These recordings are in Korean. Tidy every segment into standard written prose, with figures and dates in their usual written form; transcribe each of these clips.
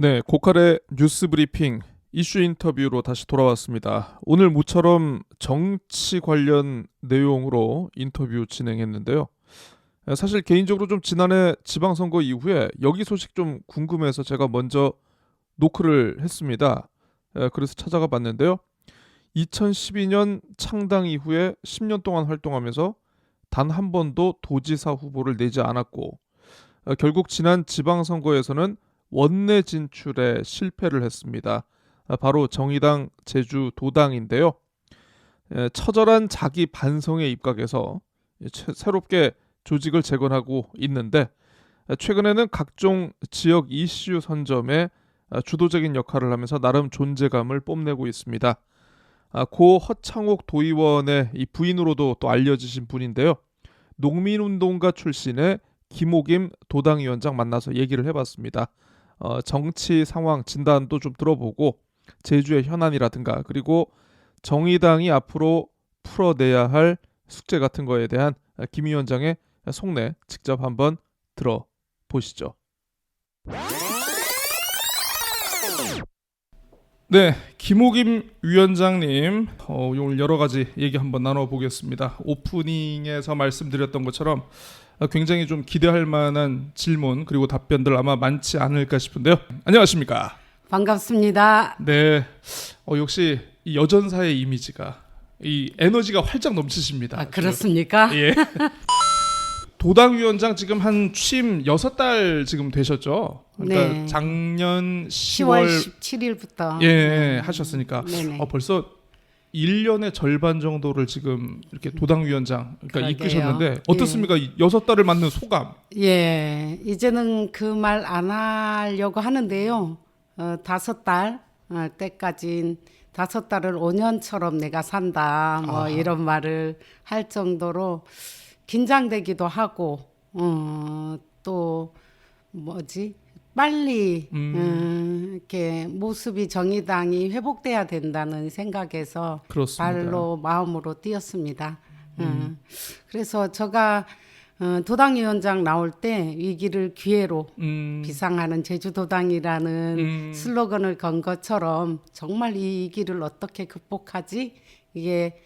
네, 고칼의 뉴스 브리핑 이슈 인터뷰로 다시 돌아왔습니다. 오늘 모처럼 정치 관련 내용으로 인터뷰 진행했는데요. 사실 개인적으로 좀 지난해 지방선거 이후에 여기 소식 좀 궁금해서 제가 먼저 노크를 했습니다. 그래서 찾아가 봤는데요. 2012년 창당 이후에 10년 동안 활동하면서 단 한 번도 도지사 후보를 내지 않았고 결국 지난 지방선거에서는 원내 진출에 실패를 했습니다. 바로 정의당 제주도당인데요. 처절한 자기 반성에 입각해서 새롭게 조직을 재건하고 있는데 최근에는 각종 지역 이슈 선점에 주도적인 역할을 하면서 나름 존재감을 뽐내고 있습니다. 고 허창옥 도의원의 이 부인으로도 또 알려지신 분인데요. 농민운동가 출신의 김옥임 도당위원장 만나서 얘기를 해봤습니다. 정치 상황 진단도 좀 들어보고 제주의 현안이라든가 그리고 정의당이 앞으로 풀어내야 할 숙제 같은 거에 대한 김 위원장의 속내 직접 한번 들어보시죠. 네, 김옥임 위원장님 오늘 여러 가지 얘기 한번 나눠보겠습니다. 오프닝에서 말씀드렸던 것처럼 굉장히 좀 기대할 만한 질문 그리고 답변들 아마 많지 않을까 싶은데요. 안녕하십니까? 반갑습니다. 네, 역시 이 여전사의 이미지가 이 에너지가 활짝 넘치십니다. 그렇습니까? 예. 도당위원장 지금 한 취임 6달 지금 되셨죠? 그러니까 네. 작년 10월 10월 17일부터 예, 하셨으니까 네네. 벌써 1년의 절반 정도를 지금 이렇게 도당위원장 그러니까 그러게요. 이끄셨는데 어떻습니까? 6달을 맡는 소감. 예, 이제는 그 말 안 하려고 하는데요. 5달 때까진 5달을 5년처럼 내가 산다. 뭐 아하. 이런 말을 할 정도로 긴장되기도 하고 또 뭐지? 빨리 이렇게 모습이 정의당이 회복돼야 된다는 생각에서 그렇습니다. 발로 마음으로 뛰었습니다. 그래서 제가 도당위원장 나올 때 위기를 기회로 비상하는 제주도당이라는 슬로건을 건 것처럼 정말 이 위기를 어떻게 극복하지? 이게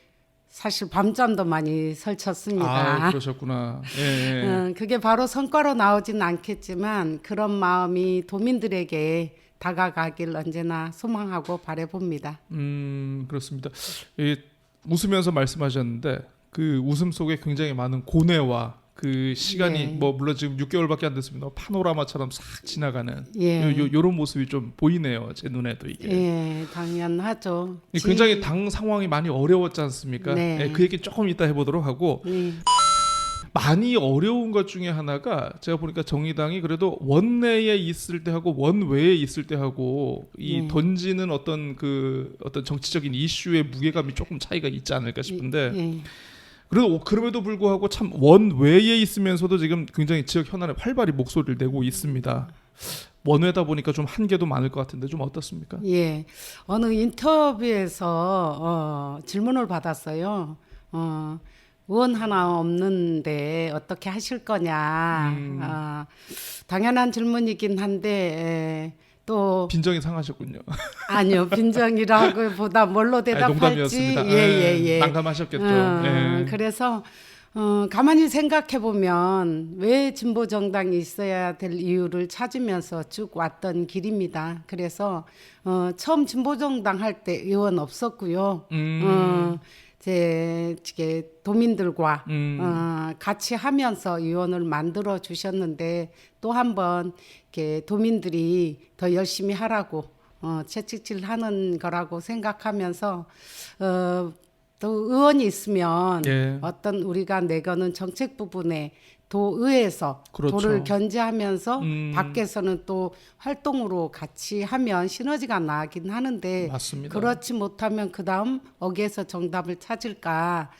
사실 밤잠도 많이 설쳤습니다. 그러셨구나. 예. 그게 바로 성과로 나오진 않겠지만 그런 마음이 도민들에게 다가가길 언제나 소망하고 바라봅니다. 그렇습니다. 웃으면서 말씀하셨는데 그 웃음 속에 굉장히 많은 고뇌와 그 시간이 예. 뭐 물론 지금 6개월밖에 안 됐습니다. 파노라마처럼 싹 지나가는 예. 요런 모습이 좀 보이네요. 제 눈에도 이게. 예, 당연하죠. 굉장히 당 상황이 많이 어려웠지 않습니까? 네. 예, 그 얘기 조금 이따 해보도록 하고 예. 많이 어려운 것 중에 하나가 제가 보니까 정의당이 그래도 원내에 있을 때 하고 원외에 있을 때 하고 이 던지는 어떤 정치적인 이슈의 무게감이 조금 차이가 있지 않을까 싶은데 예. 그래도 그럼에도 불구하고 참 원외에 있으면서도 지금 굉장히 지역 현안에 활발히 목소리를 내고 있습니다. 원외다 보니까 좀 한계도 많을 것 같은데 좀 어떻습니까? 예. 어느 인터뷰에서 질문을 받았어요. 의원 하나 없는데 어떻게 하실 거냐. 당연한 질문이긴 한데 또 빈정이 상하셨군요. 아니요, 빈정이라기보다 뭘로 대답할지 농담이었습니다. 예. 난감하셨겠죠. 예. 그래서 가만히 생각해 보면 왜 진보 정당이 있어야 될 이유를 찾으면서 쭉 왔던 길입니다. 그래서 처음 진보 정당 할 때 의원 없었고요. 제 도민들과 같이 하면서 의원을 만들어 주셨는데 또 한번 이렇게 도민들이 더 열심히 하라고 채찍질하는 거라고 생각하면서 또 의원이 있으면 예. 어떤 우리가 내거는 정책 부분에 도의회에서 그렇죠. 도를 견제하면서 밖에서는 또 활동으로 같이 하면 시너지가 나긴 하는데 맞습니다. 그렇지 못하면 그 다음 어디에서 정답을 찾을까.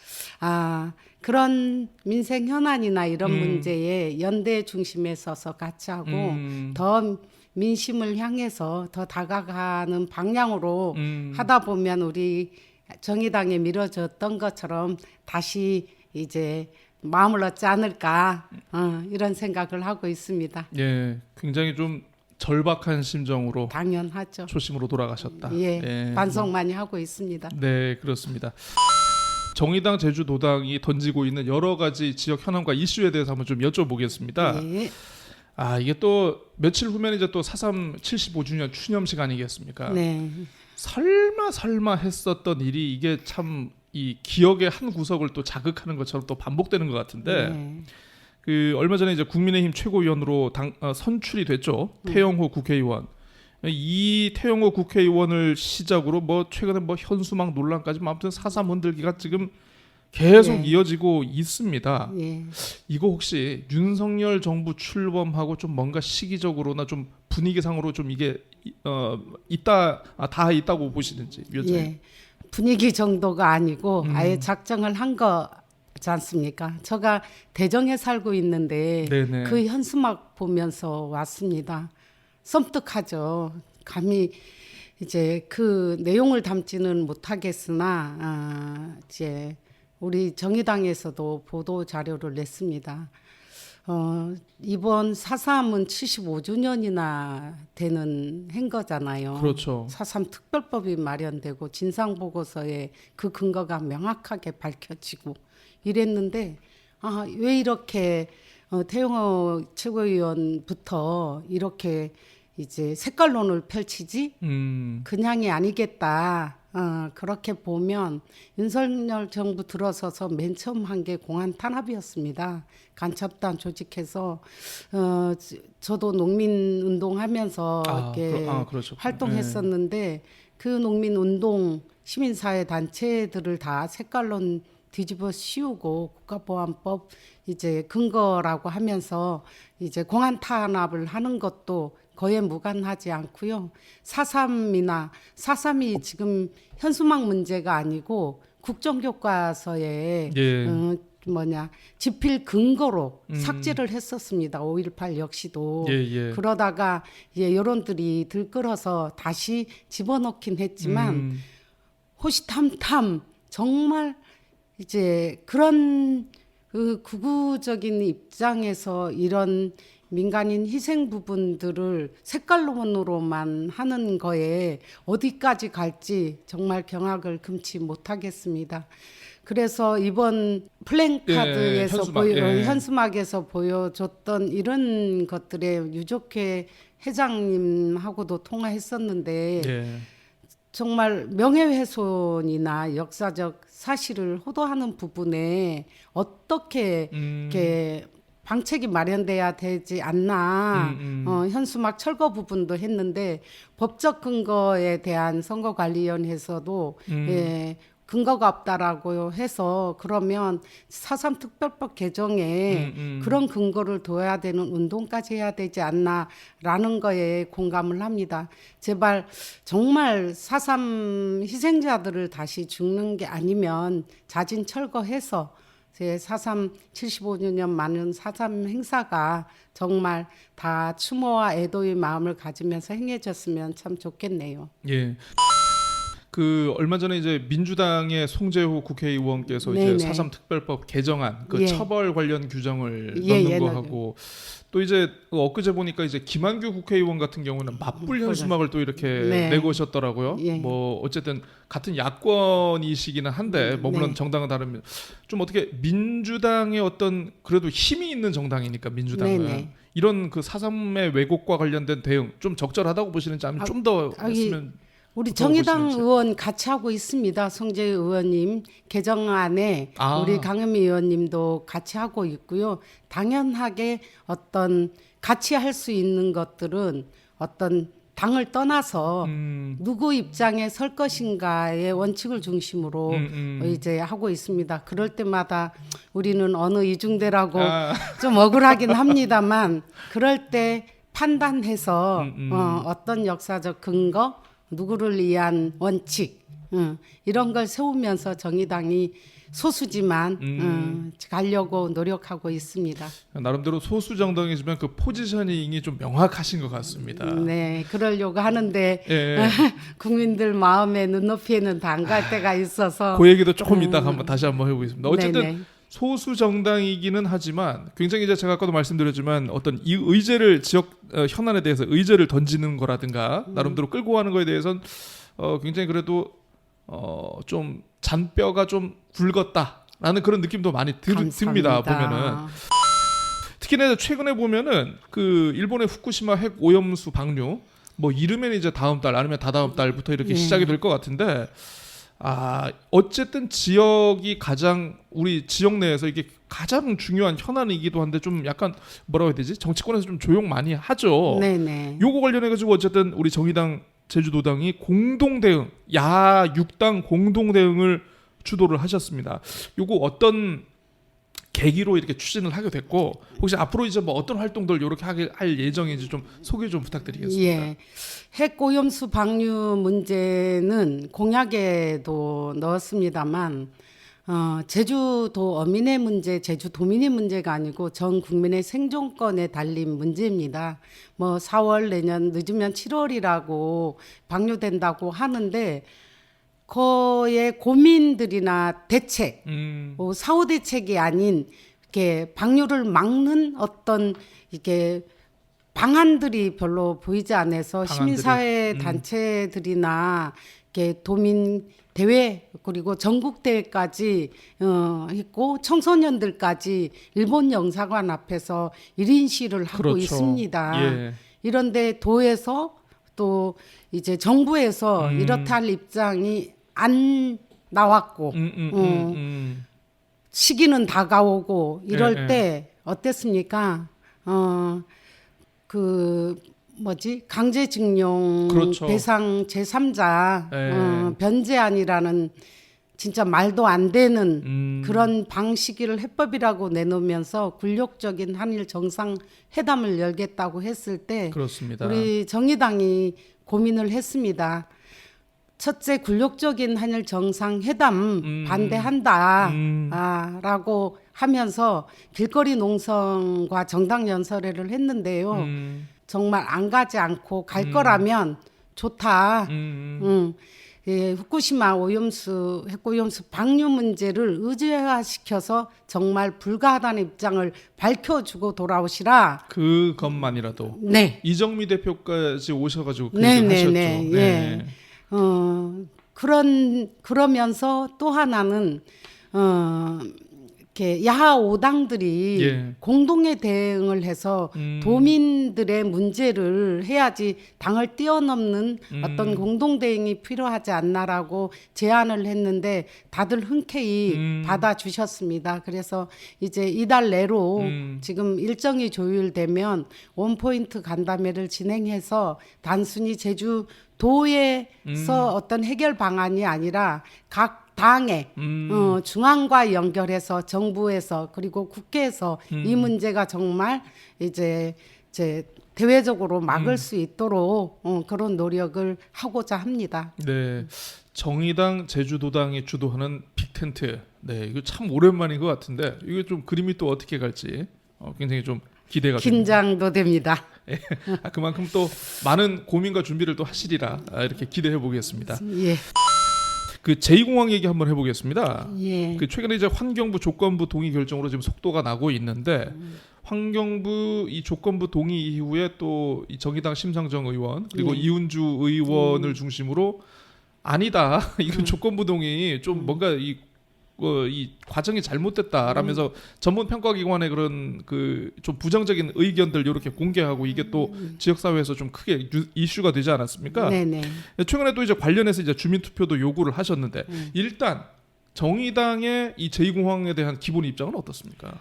그런 민생 현안이나 이런 문제에 연대 중심에 서서 같이 하고 더 민심을 향해서 더 다가가는 방향으로 하다 보면 우리 정의당에 미뤄졌던 것처럼 다시 이제 마음을 얻지 않을까 이런 생각을 하고 있습니다. 예, 굉장히 좀 절박한 심정으로 당연하죠. 초심으로 돌아가셨다. 예, 반성 많이 하고 있습니다. 네, 그렇습니다. 정의당 제주도당이 던지고 있는 여러 가지 지역 현안과 이슈에 대해서 한번 좀 여쭤보겠습니다. 예, 이게 또 며칠 후면 이제 또 4.3 75주년 추념식 아니겠습니까? 네, 설마 했었던 일이 이게 참 이 기억의 한 구석을 또 자극하는 것처럼 또 반복되는 것 같은데 네. 그 얼마 전에 이제 국민의힘 최고위원으로 선출이 됐죠. 태영호 국회의원. 이 태영호 국회의원을 시작으로 뭐 최근에 뭐 현수막 논란까지 아무튼 4.3 흔들기가 지금 계속 네. 이어지고 있습니다. 예. 이거 혹시 윤석열 정부 출범하고 좀 뭔가 시기적으로나 좀 분위기상으로 좀 이게 다 있다고 보시는지 위원장님. 예. 분위기 정도가 아니고 아예 작정을 한 거지 않습니까? 제가 대정에 살고 있는데 네네. 그 현수막 보면서 왔습니다. 섬뜩하죠. 감히 이제 그 내용을 담지는 못하겠으나 이제 우리 정의당에서도 보도 자료를 냈습니다. 이번 4.3은 75주년이나 되는 행거잖아요. 그렇죠. 4.3 특별법이 마련되고 진상보고서에 그 근거가 명확하게 밝혀지고 이랬는데 왜 이렇게 태영호 최고위원부터 이렇게 이제 색깔론을 펼치지? 그냥이 아니겠다. 그렇게 보면 윤석열 정부 들어서서 맨 처음 한 게 공안 탄압이었습니다. 간첩단 조직해서 저도 농민 운동하면서 이렇게 그렇죠. 활동했었는데 그 농민 운동 시민사회 단체들을 다 색깔론 뒤집어 씌우고 국가보안법 이제 근거라고 하면서 이제 공안 탄압을 하는 것도 거에 무관하지 않고요. 4.3이 지금 현수막 문제가 아니고 국정교과서에 집필 근거로 삭제를 했었습니다. 5.18 역시도. 그러다가 여론들이 들끓어서 다시 집어넣긴 했지만 호시탐탐 정말 이제 그런 그 극우적인 입장에서 이런 민간인 희생 부분들을 색깔론으로만 하는 거에 어디까지 갈지 정말 경악을 금치 못하겠습니다. 그래서 이번 플랜카드에서 현수막에서 보여줬던 이런 것들에 유족회 회장님하고도 통화했었는데 정말 명예훼손이나 역사적 사실을 호도하는 부분에 어떻게 이렇게 방책이 마련돼야 되지 않나. 현수막 철거 부분도 했는데 법적 근거에 대한 선거관리위원회에서도 근거가 없다라고 해서 그러면 4.3 특별법 개정에 그런 근거를 둬야 되는 운동까지 해야 되지 않나라는 거에 공감을 합니다. 제발 정말 4.3 희생자들을 다시 죽는 게 아니면 자진 철거해서 제 4.3 75주년 많은 4.3 행사가 정말 다 추모와 애도의 마음을 가지면서 행해졌으면 참 좋겠네요. 예. 그 얼마 전에 이제 민주당의 송재호 국회의원께서 이제 4.3 특별법 개정안 그 처벌 관련 규정을 넣는 거 하고 또 이제 엊그제 보니까 이제 김한규 국회의원 같은 경우는 맞불 현수막을 또 이렇게 내고 오셨더라고요. 뭐 어쨌든 같은 야권이시기는 한데 물론 정당은 다릅니다. 좀 어떻게 민주당의 어떤 그래도 힘이 있는 정당이니까 민주당은 이런 그 4.3의 왜곡과 관련된 대응 좀 적절하다고 보시는지 아니면 좀 더 했으면 우리 정의당 의원 같이 하고 있습니다. 송재 의원님 개정안에 우리 강은미 의원님도 같이 하고 있고요. 당연하게 어떤 같이 할 수 있는 것들은 어떤 당을 떠나서 누구 입장에 설 것인가의 원칙을 중심으로 이제 하고 있습니다. 그럴 때마다 우리는 어느 이중대라고 좀 억울하긴 합니다만 그럴 때 판단해서 어떤 역사적 근거 누구를 위한 원칙 이런 걸 세우면서 정의당이 소수지만 가려고 노력하고 있습니다. 나름대로 소수 정당이지만 그 포지셔닝이 좀 명확하신 것 같습니다. 네, 그러려고 하는데 국민들 마음의 눈높이에는 다 안 갈 때가 있어서 그 얘기도 조금 이따가 다시 한번 해보겠습니다. 어쨌든 소수 정당이기는 하지만 굉장히 이제 제가 아까도 말씀드렸지만 어떤 이 의제를 지역 현안에 대해서 의제를 던지는 거라든가 나름대로 끌고 가는 거에 대해서는 굉장히 그래도 좀 잔뼈가 좀 굵었다라는 그런 느낌도 많이 듭니다. 보면은 특히나 최근에 보면은 그 일본의 후쿠시마 핵 오염수 방류 뭐 이르면 이제 다음 달 아니면 다다음 달부터 이렇게 시작이 될 것 같은데. 어쨌든 지역이 가장 우리 지역 내에서 이게 가장 중요한 현안이기도 한데 좀 약간 뭐라고 해야 되지? 정치권에서 좀 조용 많이 하죠. 네네. 요거 관련해 가지고 어쨌든 우리 정의당 제주도당이 공동 대응, 야 6당 공동 대응을 주도를 하셨습니다. 요거 어떤 계기로 이렇게 추진을 하게 됐고 혹시 앞으로 이제 뭐 어떤 활동들 이렇게 할 예정인지 좀 소개 좀 부탁드리겠습니다. 예. 핵 오염수 방류 문제는 공약에도 넣었습니다만 제주도 어민의 문제, 제주도민의 문제가 아니고 전 국민의 생존권에 달린 문제입니다. 뭐 4월 내년 늦으면 7월이라고 방류된다고 하는데 그의 고민들이나 대책, 사후 대책이 아닌 이렇게 방류를 막는 어떤 이게 방안들이 별로 보이지 않아서 시민사회 단체들이나 이렇게 도민 대회 그리고 전국 대회까지 했고 청소년들까지 일본 영사관 앞에서 1인 시위를 하고 그렇죠. 있습니다. 예. 이런데 도에서 또 이제 정부에서 이렇다 할 입장이 안 나왔고 시기는 다가오고 이럴 때 어땠습니까? 그 뭐지 강제징용 그렇죠. 대상 제3자 변제안이라는 진짜 말도 안 되는 그런 방식을 해법이라고 내놓으면서 굴욕적인 한일 정상회담을 열겠다고 했을 때 그렇습니다. 우리 정의당이 고민을 했습니다. 첫째 굴욕적인 한일 정상회담 반대한다 라고 하면서 길거리 농성과 정당 연설회를 했는데요. 정말 안 가지 않고 갈 거라면 좋다. 예, 후쿠시마 핵오염수 방류 문제를 의제화시켜서 정말 불가하다는 입장을 밝혀주고 돌아오시라. 그것만이라도. 네. 이정미 대표까지 오셔가지고 그 얘기를 하셨죠. 예. 그러면서 또 하나는 이렇게 야하 5당들이 공동의 대응을 해서 도민들의 문제를 해야지 당을 뛰어넘는 어떤 공동 대응이 필요하지 않나라고 제안을 했는데 다들 흔쾌히 받아주셨습니다. 그래서 이제 이달 내로 지금 일정이 조율되면 원포인트 간담회를 진행해서 단순히 제주도에서 어떤 해결 방안이 아니라 각 당에 중앙과 연결해서 정부에서 그리고 국회에서 이 문제가 정말 이제 대외적으로 막을 수 있도록 그런 노력을 하고자 합니다. 네, 정의당 제주도당이 주도하는 빅텐트. 네, 이거 참 오랜만인 것 같은데 이게 좀 그림이 또 어떻게 갈지 굉장히 좀 기대가 긴장도 됩니다. 그만큼 또 많은 고민과 준비를 또 하시리라 이렇게 기대해 보겠습니다. 예. 그 제2공항 얘기 한번 해보겠습니다. 예. 그 최근에 이제 환경부 조건부 동의 결정으로 지금 속도가 나고 있는데 환경부 이 조건부 동의 이후에 또 이 정의당 심상정 의원 그리고 이은주 의원을 중심으로 아니다 이건 조건부 동의 좀 뭔가 이 과정이 잘못됐다라면서 전문 평가기관의 그런 그 좀 부정적인 의견들 이렇게 공개하고 이게 또 지역 사회에서 좀 크게 이슈가 되지 않았습니까? 네네. 최근에 또 이제 관련해서 이제 주민투표도 요구를 하셨는데 일단 정의당의 이 제2공항에 대한 기본 입장은 어떻습니까?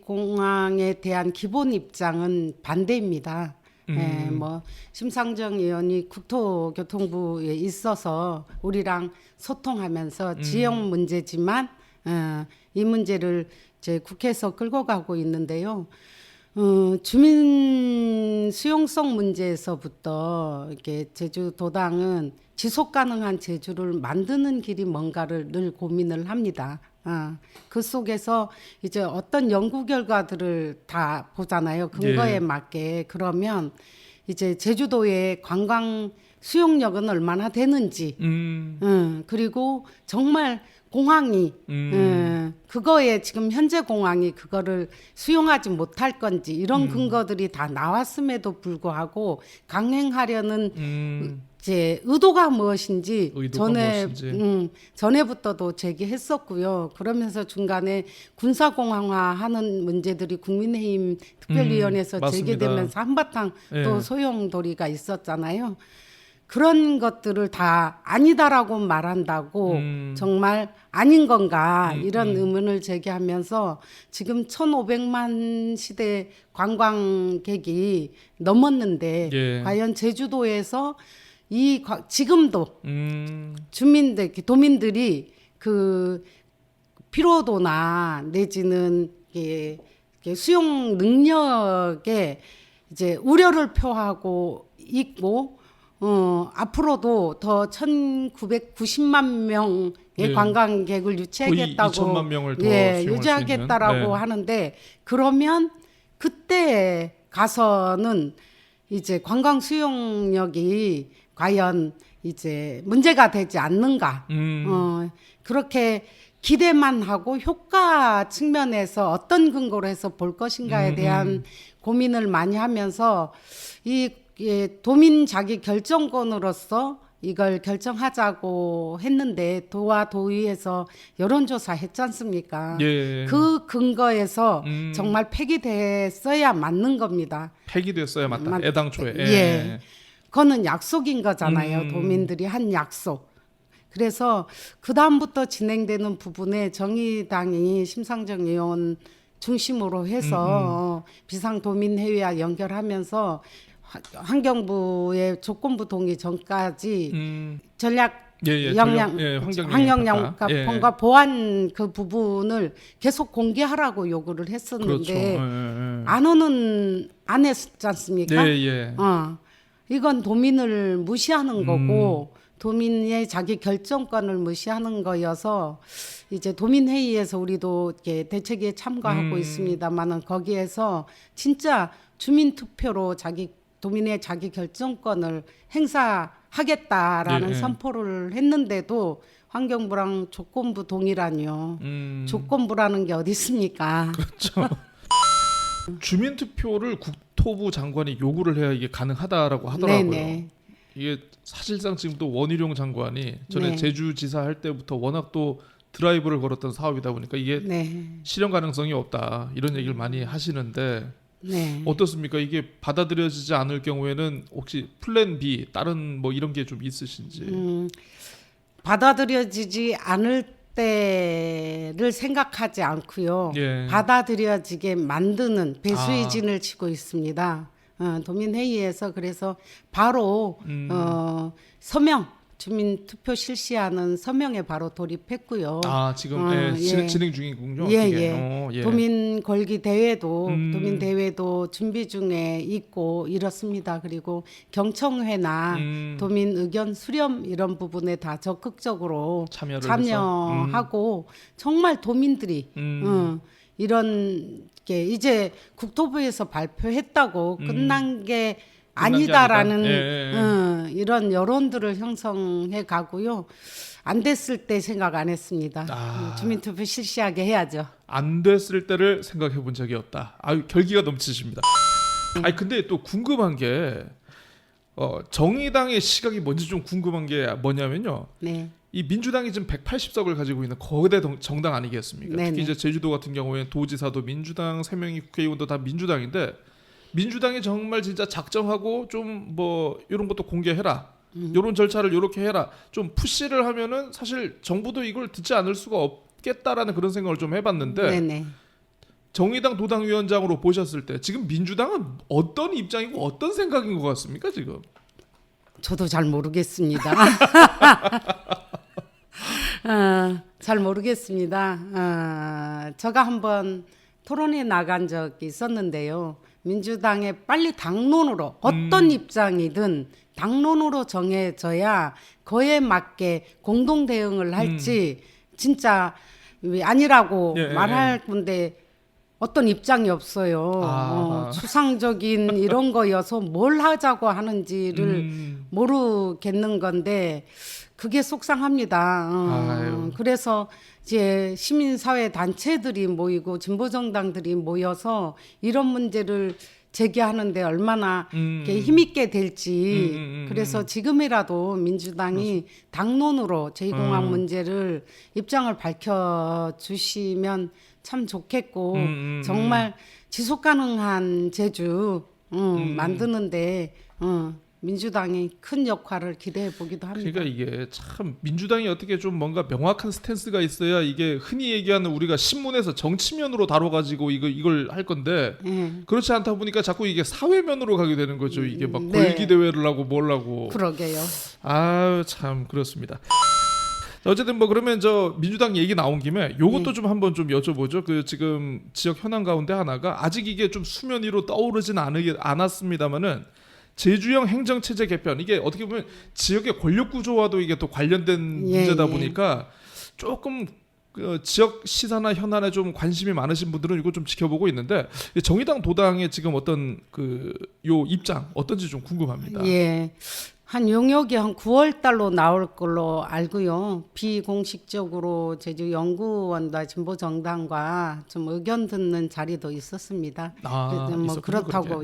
제2공항에 대한 기본 입장은 반대입니다. 예, 뭐 심상정 의원이 국토교통부에 있어서 우리랑 소통하면서 지역 문제지만 이 문제를 이제 국회에서 끌고 가고 있는데요. 주민 수용성 문제에서부터 이렇게 제주도당은 지속 가능한 제주를 만드는 길이 뭔가를 늘 고민을 합니다. 그 속에서 이제 어떤 연구 결과들을 다 보잖아요. 근거에 맞게. 그러면 이제 제주도의 관광 수용력은 얼마나 되는지, 그리고 정말 공항이 그거에 지금 현재 공항이 그거를 수용하지 못할 건지 이런 근거들이 다 나왔음에도 불구하고 강행하려는 이제 의도가 무엇인지 전에부터도 제기했었고요. 그러면서 중간에 군사공항화하는 문제들이 국민의힘 특별위원회에서 제기되면서 한바탕 또 소용돌이가 있었잖아요. 그런 것들을 다 아니다라고 말한다고 정말 아닌 건가 이런 의문을 제기하면서 지금 1,500만 시대 관광객이 넘었는데 과연 제주도에서 지금도 도민들이 그 피로도나 내지는 수용 능력에 이제 우려를 표하고 있고 앞으로도 더 1,990만 명의 관광객을 유치하겠다고 2천만 명을 더 유지하겠다라고 하는데 그러면 그때 가서는 이제 관광 수용력이 과연 이제 문제가 되지 않는가? 그렇게 기대만 하고 효과 측면에서 어떤 근거로 해서 볼 것인가에 대한 고민을 많이 하면서 도민 자기 결정권으로서 이걸 결정하자고 했는데 도와 도의에서 여론조사 했지 않습니까? 그 근거에서 정말 폐기됐어야 맞는 겁니다. 폐기됐어야 맞다. 애당초에. 그거는 약속인 거잖아요. 도민들이 한 약속. 그래서 그 다음부터 진행되는 부분에 정의당이 심상정 의원 중심으로 해서 비상도민회의와 연결하면서 환경부의 조건부 동의 전까지 전략 환경영합과 보안 그 부분을 계속 공개하라고 요구를 했었는데 안 했지 않습니까? 이건 도민을 무시하는 거고 도민의 자기 결정권을 무시하는 거여서 이제 도민회의에서 우리도 이렇게 대책에 참가하고 있습니다만은 거기에서 진짜 주민투표로 도민의 자기 결정권을 행사하겠다라는 선포를 했는데도 환경부랑 조건부 동의라니요. 조건부라는 게 어디 있습니까? 그렇죠. 주민투표를 국토부 장관이 요구를 해야 이게 가능하다라고 하더라고요. 네네. 이게 사실상 지금도 원희룡 장관이 전에 제주지사 할 때부터 워낙 또 드라이브를 걸었던 사업이다 보니까 이게 실현 가능성이 없다 이런 얘기를 많이 하시는데 어떻습니까? 이게 받아들여지지 않을 경우에는 혹시 플랜 B 다른 뭐 이런 게 좀 있으신지? 받아들여지지 않을 때를 생각하지 않고요. 받아들여지게 만드는 배수의 진을 치고 있습니다. 도민회의에서 그래서 바로 서명 주민투표 실시하는 서명에 바로 돌입했고요. 지금 진행 중이군요. 도민 걸기 대회도 도민 대회도 준비 중에 있고 이렇습니다. 그리고 경청회나 도민 의견 수렴 이런 부분에 다 적극적으로 참여하고 정말 도민들이 이런 게 이제 국토부에서 발표했다고 끝난 게 아니다라는 이런 여론들을 형성해 가고요. 안 됐을 때 생각 안 했습니다. 주민투표 실시하게 해야죠. 안 됐을 때를 생각해 본 적이 없다. 결기가 넘치십니다. 근데 또 궁금한 게 정의당의 시각이 뭔지 좀 궁금한 게 뭐냐면요. 이 민주당이 지금 180석을 가지고 있는 거대 정당 아니겠습니까? 특히 이제 제주도 같은 경우에는 도지사도 민주당, 3명이 국회의원도 다 민주당인데 민주당이 정말 진짜 작정하고 좀 뭐 이런 것도 공개해라. 이런 절차를 이렇게 해라. 좀 푸시를 하면은 사실 정부도 이걸 듣지 않을 수가 없겠다라는 그런 생각을 좀 해봤는데 정의당 도당위원장으로 보셨을 때 지금 민주당은 어떤 입장이고 어떤 생각인 것 같습니까 지금? 저도 잘 모르겠습니다. 잘 모르겠습니다. 제가 한번 토론에 나간 적이 있었는데요. 민주당에 빨리 당론으로 어떤 입장이든 당론으로 정해져야 그에 맞게 공동 대응을 할지 진짜 아니라고 말할 건데 어떤 입장이 없어요. 추상적인 이런 거여서 뭘 하자고 하는지를 모르겠는 건데 그게 속상합니다. 아유. 그래서 이제 시민사회 단체들이 모이고 진보정당들이 모여서 이런 문제를 제기하는데 얼마나 이렇게 힘있게 될지 그래서 지금이라도 민주당이 당론으로 제2공항 문제를 입장을 밝혀주시면 참 좋겠고 정말 지속가능한 제주 만드는데 민주당이 큰 역할을 기대해 보기도 합니다. 그러니까 이게 참 민주당이 어떻게 좀 뭔가 명확한 스탠스가 있어야 이게 흔히 얘기하는 우리가 신문에서 정치면으로 다뤄가지고 이걸 할 건데 그렇지 않다 보니까 자꾸 이게 사회면으로 가게 되는 거죠. 이게 막 네. 골기 대회를 하고 뭘 하고. 그러게요. 아유 참 그렇습니다. 어쨌든 뭐 그러면 저 민주당 얘기 나온 김에 요것도 좀 한번 좀 여쭤보죠. 그 지금 지역 현안 가운데 하나가 아직 이게 좀 수면 위로 떠오르진 않았습니다만은 제주형 행정체제 개편 이게 어떻게 보면 지역의 권력 구조와도 이게 또 관련된 문제다 보니까 조금 지역 시사나 현안에 좀 관심이 많으신 분들은 이거 좀 지켜보고 있는데 정의당 도당의 지금 어떤 요 입장 어떤지 좀 궁금합니다. 예. 한 용역이 한 9월 달로 나올 걸로 알고요. 비공식적으로 제주 연구원과 진보 정당과 좀 의견 듣는 자리도 있었습니다. 그래서 뭐 그렇다고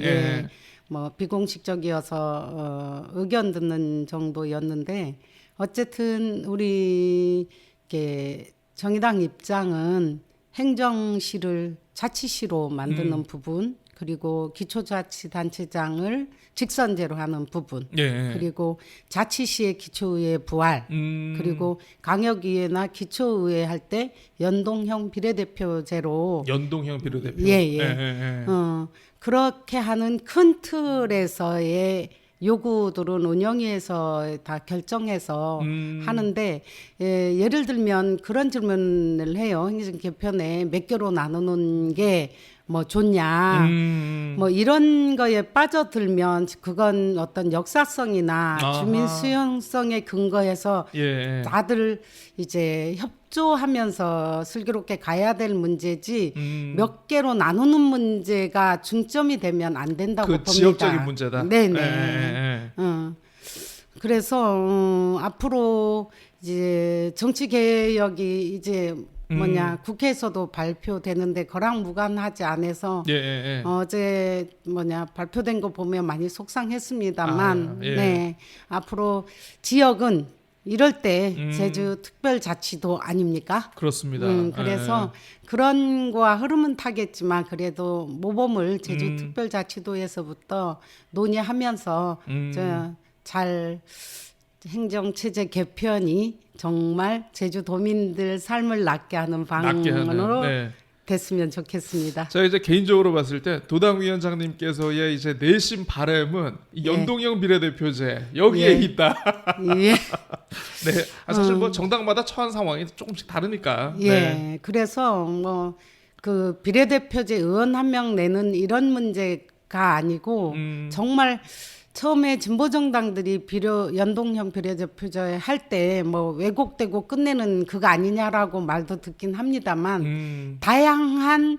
뭐 비공식적이어서 의견 듣는 정도였는데 어쨌든 우리 정의당 입장은 행정시를 자치시로 만드는 부분 그리고 기초자치단체장을 직선제로 하는 부분 그리고 자치시의 기초의회 부활 그리고 강역의회나 기초의회 할 때 연동형 비례대표제로 그렇게 하는 큰 틀에서의 요구들은 운영위에서 다 결정해서 하는데 예를 들면 그런 질문을 해요. 행정 개편에 몇 개로 나누는 게 뭐 좋냐 뭐 이런 거에 빠져들면 그건 어떤 역사성이나 주민 수용성에 근거해서 다들 이제 협조하면서 슬기롭게 가야 될 문제지 몇 개로 나누는 문제가 중점이 되면 안 된다고 봅니다. 지역적인 문제다. 네네. 그래서 앞으로 이제 정치 개혁이 이제 국회에서도 발표되는데 그랑 무관하지 않아서 어제 발표된 거 보면 많이 속상했습니다만 앞으로 지역은 이럴 때 제주 특별자치도 아닙니까? 그렇습니다. 그래서 그런 거와 흐름은 타겠지만 그래도 모범을 제주 특별자치도에서부터 논의하면서 잘 행정체제 개편이 정말 제주도민들 삶을 낫게 하는 방안으로 됐으면 좋겠습니다. 제가 이제 개인적으로 봤을 때 도당 위원장님께서의 이제 내심 바람은 이 연동형 비례대표제 여기에 있다. 네. 사실 뭐 정당마다 처한 상황이 조금씩 다르니까. 그래서 뭐 그 비례대표제 의원 한 명 내는 이런 문제가 아니고 정말 처음에 진보정당들이 연동형 비례대표제 할 때 뭐 왜곡되고 끝내는 그거 아니냐라고 말도 듣긴 합니다만 다양한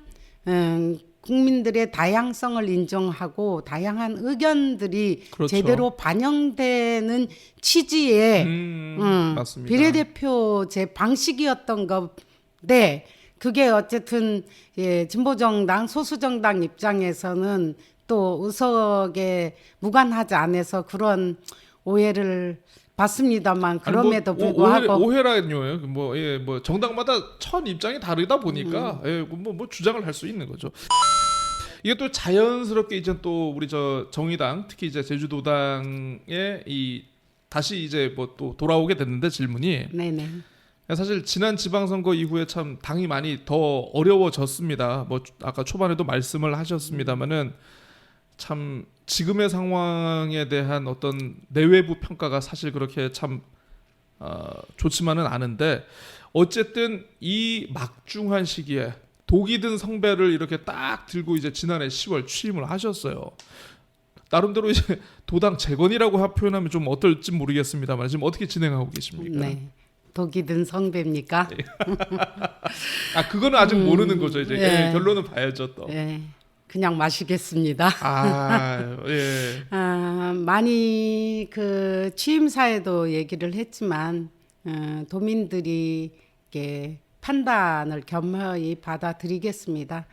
국민들의 다양성을 인정하고 다양한 의견들이 제대로 반영되는 취지의 비례대표제 방식이었던 건데 그게 어쨌든 진보정당 소수정당 입장에서는 또 의석에 무관하지 않아서 그런 오해를 받습니다만 그럼에도 불구하고 오해라뇨. 뭐 정당마다 처한 입장이 다르다 보니까 뭐 주장을 할 수 있는 거죠. 이게 또 자연스럽게 이제 또 우리 정의당 특히 이제 제주도당에 다시 이제 뭐 또 돌아오게 됐는데 질문이 사실 지난 지방선거 이후에 참 당이 많이 더 어려워졌습니다. 뭐 아까 초반에도 말씀을 하셨습니다만은 참 지금의 상황에 대한 어떤 내외부 평가가 사실 그렇게 참 좋지만은 않은데 어쨌든 이 막중한 시기에 독이 든 성배를 이렇게 딱 들고 이제 지난해 10월 취임을 하셨어요. 나름대로 이제 도당 재건이라고 표현하면 좀 어떨지 모르겠습니다만 지금 어떻게 진행하고 계십니까? 독이 든 성배입니까? 그거는 아직 모르는 거죠. 이제 결론은 봐야죠 또. 그냥 마시겠습니다. 예. 많이 그 취임사에도 얘기를 했지만 도민들이 이렇게 판단을 겸허히 받아들이겠습니다.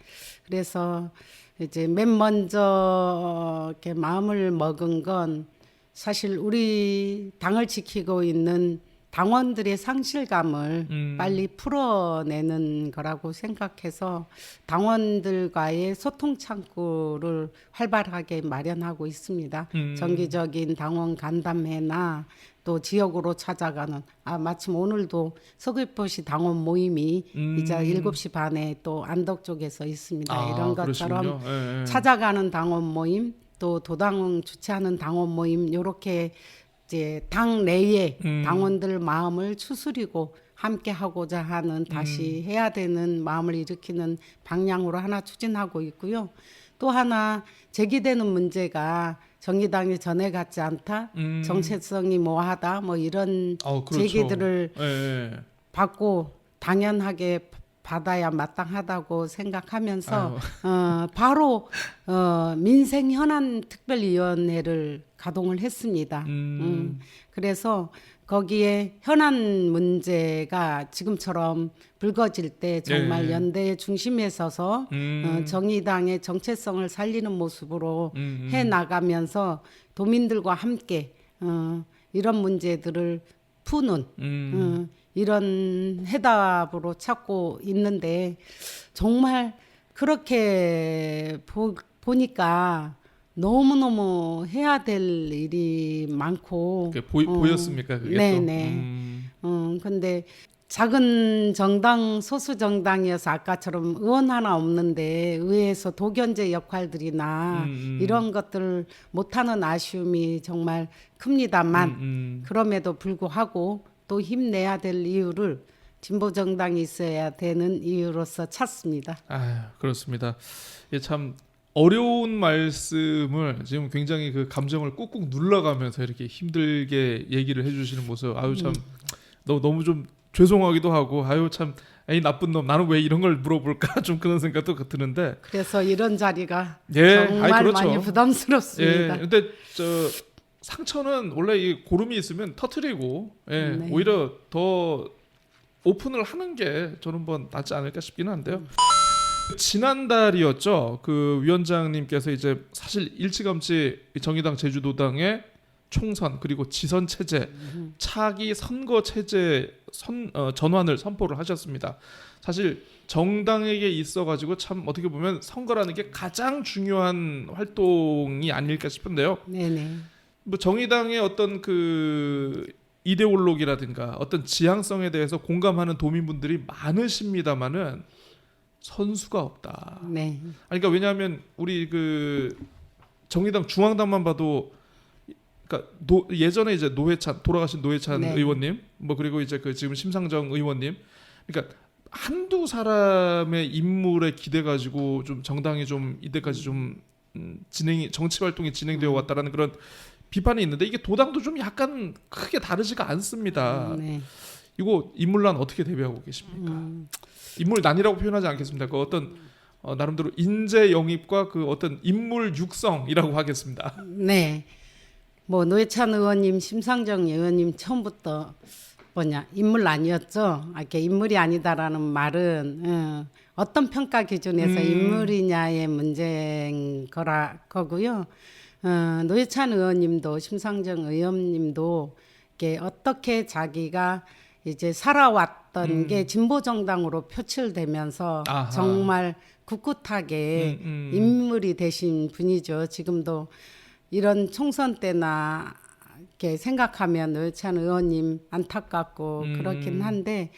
그래서 이제 맨 먼저 이렇게 마음을 먹은 건 사실 우리 당을 지키고 있는 당원들의 상실감을 빨리 풀어내는 거라고 생각해서 당원들과의 소통 창구를 활발하게 마련하고 있습니다. 정기적인 당원 간담회나 또 지역으로 찾아가는 마침 오늘도 서귀포시 당원 모임이 이제 7시 반에 또 안덕 쪽에서 있습니다. 이런 것처럼 예. 찾아가는 당원 모임 또 도당 주최하는 당원 모임 요렇게 이제 당 내에 당원들 마음을 추스리고 함께 하고자 하는 다시 해야 되는 마음을 일으키는 방향으로 하나 추진하고 있고요. 또 하나 제기되는 문제가 정의당이 전에 같지 않다, 정체성이 뭐하다, 뭐 이런 그렇죠. 제기들을 예. 받고 당연하게 받아야 마땅하다고 생각하면서 바로 민생 현안 특별위원회를 가동을 했습니다. 그래서 거기에 현안 문제가 지금처럼 불거질 때 정말 연대의 중심에 서서 정의당의 정체성을 살리는 모습으로 해 나가면서 도민들과 함께 이런 문제들을 푸는 이런 해답으로 찾고 있는데 정말 그렇게 보니까 너무너무 해야 될 일이 많고 보였습니까? 그게 네네. 근데 작은 정당 소수 정당이어서 아까처럼 의원 하나 없는데 의회에서 도견제 역할들이나 이런 것들을 못하는 아쉬움이 정말 큽니다만 그럼에도 불구하고 또 힘내야 될 이유를 진보 정당이 있어야 되는 이유로서 찾습니다. 그렇습니다. 이게 참 어려운 말씀을 지금 굉장히 그 감정을 꾹꾹 눌러가면서 이렇게 힘들게 얘기를 해주시는 모습, 참 너무 좀 죄송하기도 하고, 참 에이 나쁜 놈, 나는 왜 이런 걸 물어볼까 좀 그런 생각도 드는데. 그래서 이런 자리가 예, 정말 그렇죠. 많이 부담스럽습니다. 예, 근데 상처는 원래 이 고름이 있으면 터트리고, 네. 오히려 더 오픈을 하는 게 저는 뭐 낫지 않을까 싶기는 한데요. 지난달이었죠. 그 위원장님께서 이제 사실 일찌감치 정의당 제주도당의 총선 그리고 지선 체제, 차기 선거 체제 전환을 선포를 하셨습니다. 사실 정당에게 있어가지고 참 어떻게 보면 선거라는 게 가장 중요한 활동이 아닐까 싶은데요. 네네. 뭐 정의당의 어떤 그 이데올로기라든가 어떤 지향성에 대해서 공감하는 도민분들이 많으십니다만은 선수가 없다. 네. 그러니까 왜냐하면 우리 그 정의당 중앙당만 봐도, 그러니까 예전에 이제 돌아가신 노회찬 네. 의원님, 뭐 그리고 이제 그 지금 심상정 의원님, 그러니까 한두 사람의 인물에 기대 가지고 좀 정당이 좀 이때까지 좀 정치 활동이 진행되어 왔다라는 그런 비판이 있는데, 이게 도당도 좀 약간 크게 다르지가 않습니다. 네. 이거 인물난 어떻게 대비하고 계십니까? 인물난이라고 표현하지 않겠습니다. 그 어떤 나름대로 인재 영입과 그 어떤 인물 육성이라고 하겠습니다. 네. 뭐 노회찬 의원님, 심상정 의원님 처음부터 인물 아니었죠. 이렇게 인물이 아니다라는 말은 어떤 평가 기준에서 인물이냐의 문제인 거고요. 노회찬 의원님도 심상정 의원님도 이렇게 어떻게 자기가 이제 살아왔던 게 진보 정당으로 표출되면서 아하. 정말 꿋꿋하게 인물이 되신 분이죠. 지금도 이런 총선 때나 이렇게 생각하면 노회찬 의원님 안타깝고 그렇긴 한데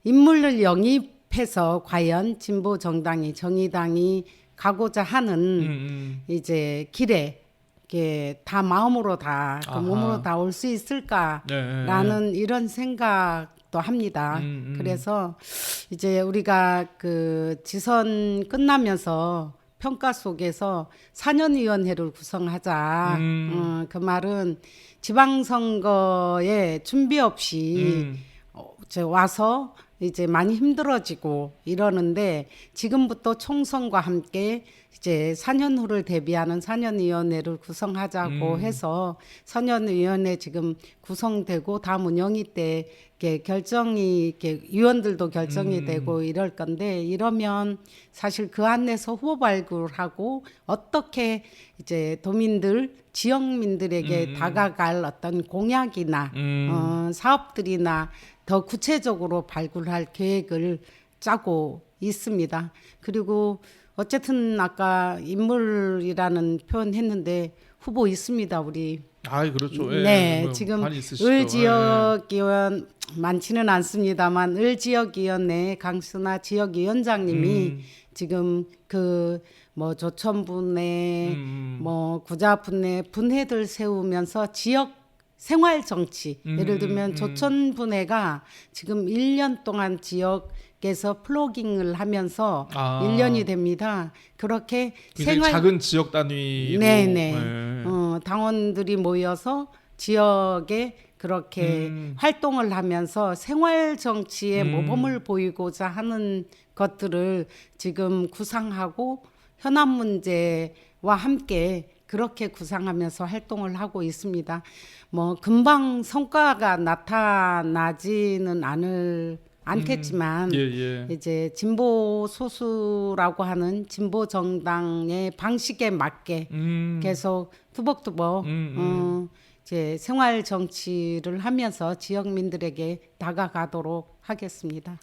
인물을 영입해서 과연 진보 정당이 정의당이 가고자 하는 이제 길에 이게 다 마음으로 다 그 몸으로 다 올 수 있을까라는 이런 생각도 합니다. 그래서 이제 우리가 그 지선 끝나면서 평가 속에서 4년위원회를 구성하자. 그 말은 지방선거에 준비 없이 와서 이제 많이 힘들어지고 이러는데 지금부터 총선과 함께 이제 4년 후를 대비하는 4년위원회를 구성하자고 해서 4년위원회 지금 구성되고 다음 운영위 때 이렇게 결정이 이렇게 위원들도 결정이 되고 이럴 건데 이러면 사실 그 안에서 후보 발굴하고 어떻게 이제 도민들 지역민들에게 다가갈 어떤 공약이나 사업들이나 더 구체적으로 발굴할 계획을 짜고 있습니다. 그리고 어쨌든 아까 인물이라는 표현 했는데 후보 있습니다, 우리. 아, 그렇죠. 예, 네, 뭐 지금 많이 있으시죠. 을 지역위원 많지는 않습니다만 을 지역위원회 강순아 지역위원장님이 지금 그 뭐 조천분해, 뭐 구자분해 분해들 세우면서 지역 생활 정치 예를 들면 조천분해가 지금 1년 동안 지역에서 플로깅을 하면서 1년이 됩니다. 그렇게 굉장히 작은 지역 단위로 네네 예. 당원들이 모여서 지역에 그렇게 활동을 하면서 생활 정치에 모범을 보이고자 하는 것들을 지금 구상하고 현안 문제와 함께 그렇게 구상하면서 활동을 하고 있습니다. 뭐 금방 성과가 나타나지는 않겠지만 예. 이제 진보 소수라고 하는 진보 정당의 방식에 맞게 계속 투벅투벅 이제 생활 정치를 하면서 지역민들에게 다가가도록 하겠습니다.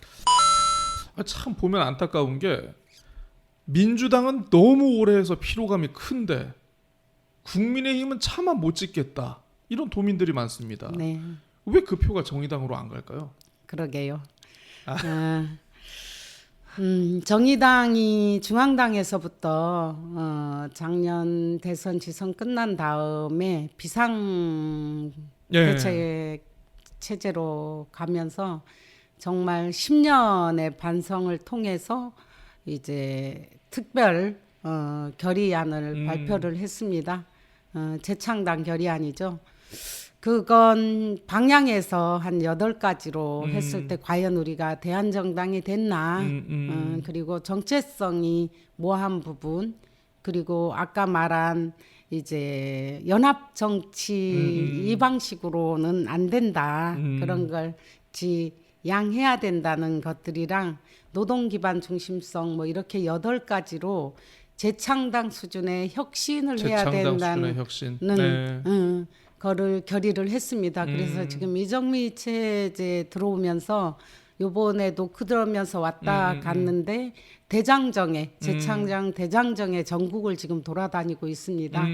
참 보면 안타까운 게 민주당은 너무 오래 해서 피로감이 큰데 국민의힘은 차마 못 찍겠다. 이런 도민들이 많습니다. 네, 왜 그 표가 정의당으로 안 갈까요? 그러게요. 정의당이 중앙당에서부터 작년 대선 지선 끝난 다음에 비상 대책 체제로 가면서 정말 10년의 반성을 통해서 이제 특별 결의안을 발표를 했습니다. 재창당 결의안이죠. 그건 방향에서 한 8가지로 했을 때 과연 우리가 대한정당이 됐나 그리고 정체성이 모호한 부분 그리고 아까 말한 이제 연합 정치 이 방식으로는 안 된다 그런 걸 양해야 된다는 것들이랑 노동 기반 중심성 뭐 이렇게 8가지로 재창당 수준의 혁신을 해야 된다는 혁신. 거를 결의를 했습니다. 그래서 지금 이정미 체제 들어오면서 요번에도 그러면서 왔다 갔는데 대장정에 재창당 대장정에 전국을 지금 돌아다니고 있습니다.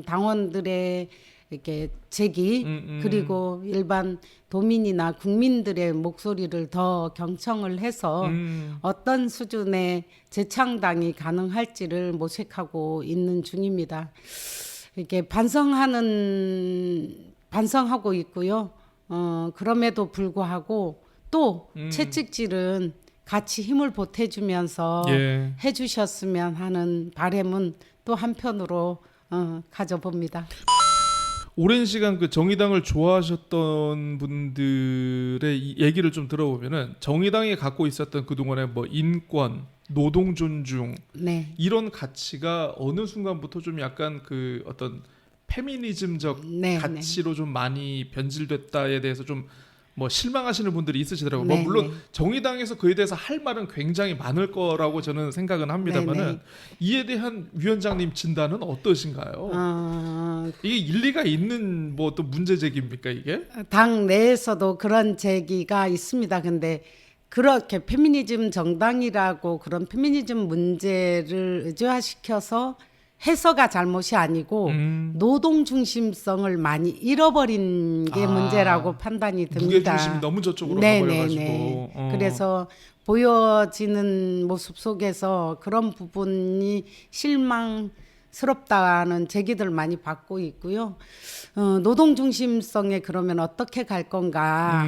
당원들의 이렇게 제기 그리고 일반 도민이나 국민들의 목소리를 더 경청을 해서 어떤 수준의 재창당이 가능할지를 모색하고 있는 중입니다. 이렇게 반성하고 있고요. 그럼에도 불구하고 또 채찍질은 같이 힘을 보태주면서 해주셨으면 하는 바람은 또 한편으로 가져봅니다. 오랜 시간 그 정의당을 좋아하셨던 분들의 이 얘기를 좀 들어보면은 정의당이 갖고 있었던 그동안의 뭐 인권, 노동 존중 네. 이런 가치가 어느 순간부터 좀 약간 그 어떤 페미니즘적 가치로 좀 많이 변질됐다에 대해서 좀 뭐 실망하시는 분들이 있으시더라고요. 뭐 물론 정의당에서 그에 대해서 할 말은 굉장히 많을 거라고 저는 생각은 합니다만은 이에 대한 위원장님 진단은 어떠신가요? 이게 일리가 있는 뭐 또 문제 제기입니까 이게? 당 내에서도 그런 제기가 있습니다. 근데 그렇게 페미니즘 정당이라고 그런 페미니즘 문제를 의존화시켜서 해서가 잘못이 아니고 노동 중심성을 많이 잃어버린 게 문제라고 판단이 듭니다. 무게 중심이 너무 저쪽으로 가버려가지고. 그래서 보여지는 모습 속에서 그런 부분이 실망스럽다는 제기들 많이 받고 있고요. 노동 중심성에 그러면 어떻게 갈 건가?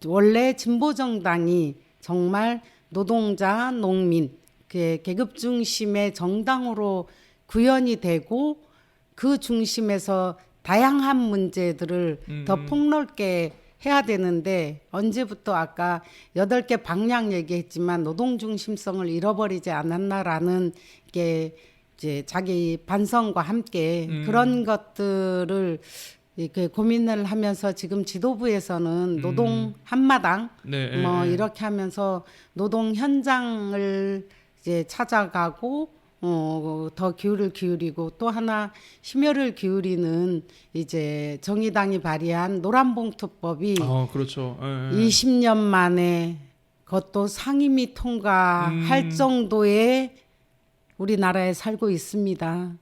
원래 진보 정당이 정말 노동자, 농민, 계급 중심의 정당으로 구현이 되고 그 중심에서 다양한 문제들을 더 폭넓게 해야 되는데 언제부터 아까 8개 방향 얘기했지만 노동 중심성을 잃어버리지 않았나라는 게 이제 자기 반성과 함께 그런 것들을 이렇게 고민을 하면서 지금 지도부에서는 노동 한마당 네, 뭐 예, 예. 이렇게 하면서 노동 현장을 이제 찾아가고 더 기울을 기울이고 또 하나 심혈을 기울이는 이제 정의당이 발의한 노란봉투법이 그렇죠. 예, 예. 20년 만에 그것도 상임위 통과할 정도의 우리나라에 살고 있습니다.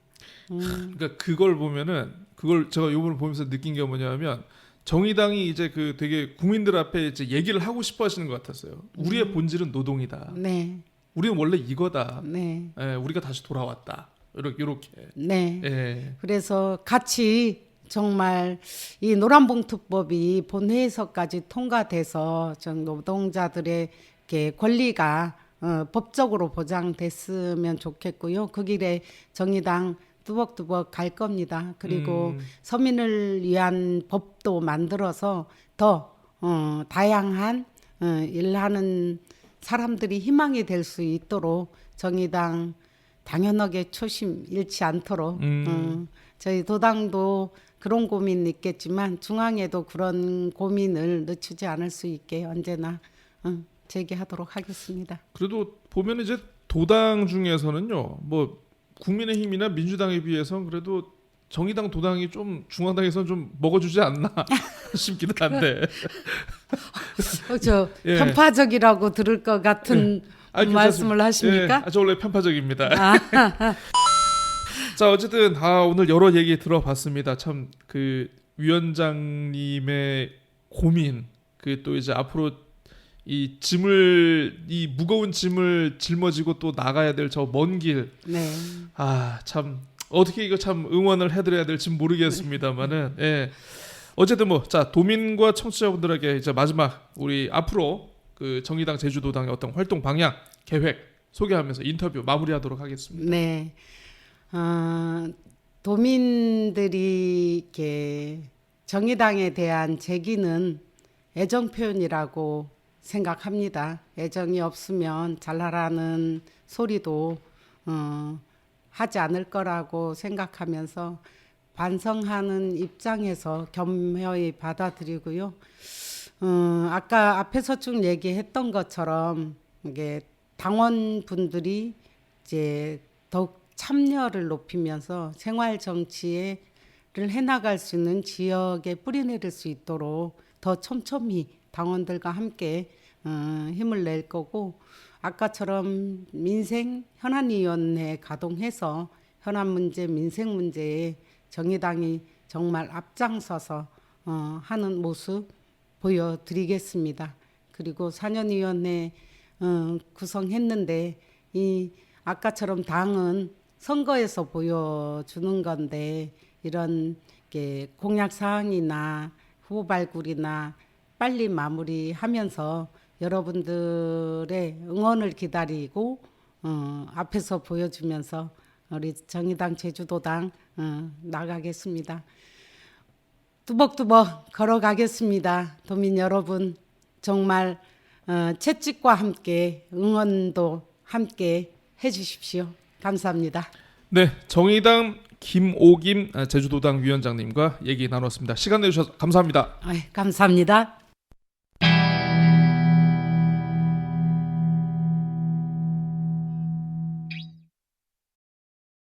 그러니까 그걸 보면은 그걸 제가 요번을 보면서 느낀 게 뭐냐면 정의당이 이제 그 되게 국민들 앞에 이제 얘기를 하고 싶어 하시는 것 같았어요. 우리의 본질은 노동이다. 네, 우리는 원래 이거다. 네, 예, 우리가 다시 돌아왔다. 이렇게. 네. 예. 그래서 같이 정말 이 노란봉투법이 본회의서까지 통과돼서 전 노동자들의 이렇게 권리가 법적으로 보장됐으면 좋겠고요. 그 길에 정의당 뚜벅뚜벅 갈 겁니다. 그리고 서민을 위한 법도 만들어서 더 다양한 일하는 사람들이 희망이 될 수 있도록 정의당 당연하게 초심 잃지 않도록 저희 도당도 그런 고민 있겠지만 중앙에도 그런 고민을 늦추지 않을 수 있게 언제나 제기하도록 하겠습니다. 그래도 보면 이제 도당 중에서는요. 뭐 국민의힘이나 민주당에 비해서 그래도 정의당 도당이 좀 중앙당에서는 좀 먹어주지 않나 싶기도 한데. 저 예. 편파적이라고 들을 것 같은 괜찮습니다. 말씀을 하십니까? 예, 저 원래 편파적입니다. 자, 어쨌든 오늘 여러 얘기 들어봤습니다. 참 그 위원장님의 고민, 그 또 이제 앞으로 이 무거운 짐을 짊어지고 또 나가야 될 저 먼 길. 네. 참 어떻게 이거 참 응원을 해드려야 될지 모르겠습니다만은 예. 어쨌든 뭐 자 도민과 청취자분들에게 이제 마지막 우리 앞으로 그 정의당 제주도당의 어떤 활동 방향 계획 소개하면서 인터뷰 마무리하도록 하겠습니다. 네. 도민들이 이렇게 정의당에 대한 제기는 애정 표현이라고 생각합니다. 애정이 없으면 잘하라는 소리도 하지 않을 거라고 생각하면서 반성하는 입장에서 겸허히 받아들이고요. 아까 앞에서 쭉 얘기했던 것처럼 이게 당원분들이 이제 더욱 참여를 높이면서 생활 정치를 해나갈 수 있는 지역에 뿌리내릴 수 있도록 더 촘촘히 당원들과 함께 힘을 낼 거고 아까처럼 민생 현안위원회 가동해서 현안 문제, 민생 문제에 정의당이 정말 앞장서서 하는 모습 보여드리겠습니다. 그리고 사년위원회 구성했는데 이 아까처럼 당은 선거에서 보여주는 건데 이런 게 공약 사항이나 후보 발굴이나 빨리 마무리하면서 여러분들의 응원을 기다리고 앞에서 보여주면서 우리 정의당 제주도당 나가겠습니다. 뚜벅뚜벅 걸어가겠습니다. 도민 여러분 정말 채찍과 함께 응원도 함께 해주십시오. 감사합니다. 네, 정의당 김오김 제주도당 위원장님과 얘기 나눴습니다. 시간 내주셔서 감사합니다. 감사합니다.